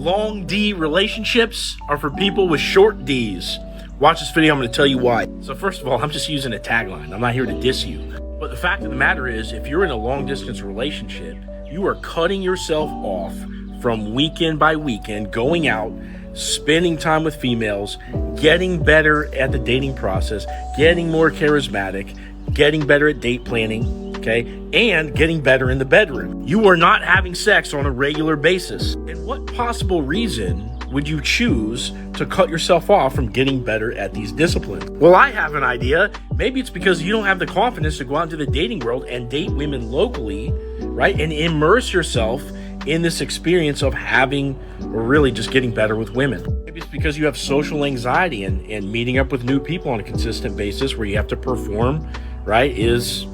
long D relationships are for people with short D's. Watch this video, I'm going to tell you why. So first of all, I'm just using a tagline. I'm not here to diss you. But the fact of the matter is, if you're in a long distance relationship, you are cutting yourself off from weekend by weekend, going out, spending time with females, getting better at the dating process, getting more charismatic, getting better at date planning, okay, and getting better in the bedroom. You are not having sex on a regular basis. And what possible reason would you choose to cut yourself off from getting better at these disciplines? Well, I have an idea. Maybe it's because you don't have the confidence to go out into the dating world and date women locally, right? And immerse yourself in this experience of having, or really just getting better with women. Maybe it's because you have social anxiety and meeting up with new people on a consistent basis where you have to perform, right, is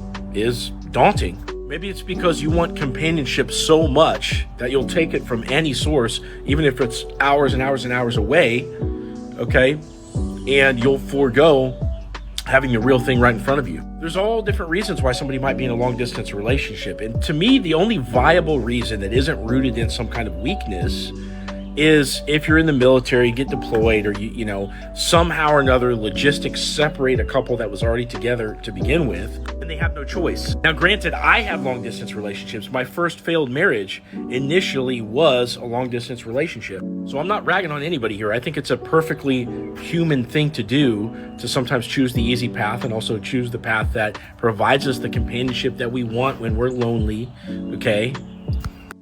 daunting. Maybe it's because you want companionship so much that you'll take it from any source, even if it's hours and hours and hours away, okay? And you'll forego having the real thing right in front of you. There's all different reasons why somebody might be in a long distance relationship. And to me, the only viable reason that isn't rooted in some kind of weakness is if you're in the military, get deployed, or you know, somehow or another logistics separate a couple that was already together to begin with, and they have no choice. Now, granted, I have long distance relationships. My first failed marriage initially was a long distance relationship. So I'm not ragging on anybody here. I think it's a perfectly human thing to do, to sometimes choose the easy path and also choose the path that provides us the companionship that we want when we're lonely, okay?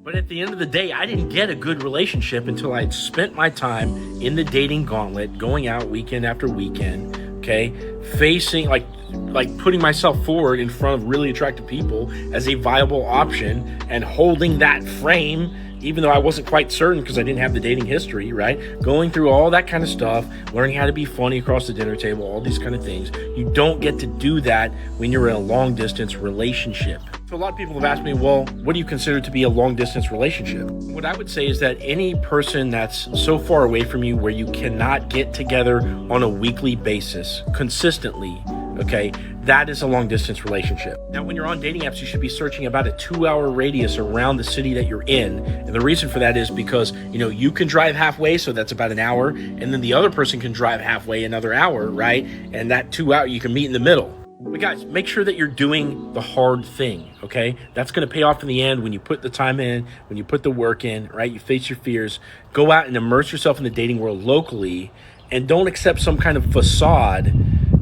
But at the end of the day, I didn't get a good relationship until I had spent my time in the dating gauntlet, going out weekend after weekend, okay? Facing, like putting myself forward in front of really attractive people as a viable option and holding that frame, even though I wasn't quite certain because I didn't have the dating history, right? Going through all that kind of stuff, learning how to be funny across the dinner table, all these kind of things. You don't get to do that when you're in a long distance relationship. So a lot of people have asked me, well, what do you consider to be a long distance relationship? What I would say is that any person that's so far away from you where you cannot get together on a weekly basis consistently, okay, that is a long distance relationship. Now, when you're on dating apps, you should be searching about a 2-hour radius around the city that you're in. And the reason for that is because, you know, you can drive halfway, so that's about an hour. And then the other person can drive halfway, another hour, right? And that 2 hour, you can meet in the middle. But guys, make sure that you're doing the hard thing, okay? That's going to pay off in the end when you put the time in, when you put the work in, right? You face your fears. Go out and immerse yourself in the dating world locally, and don't accept some kind of facade,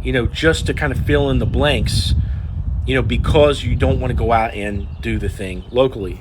you know, just to kind of fill in the blanks, you know, because you don't want to go out and do the thing locally.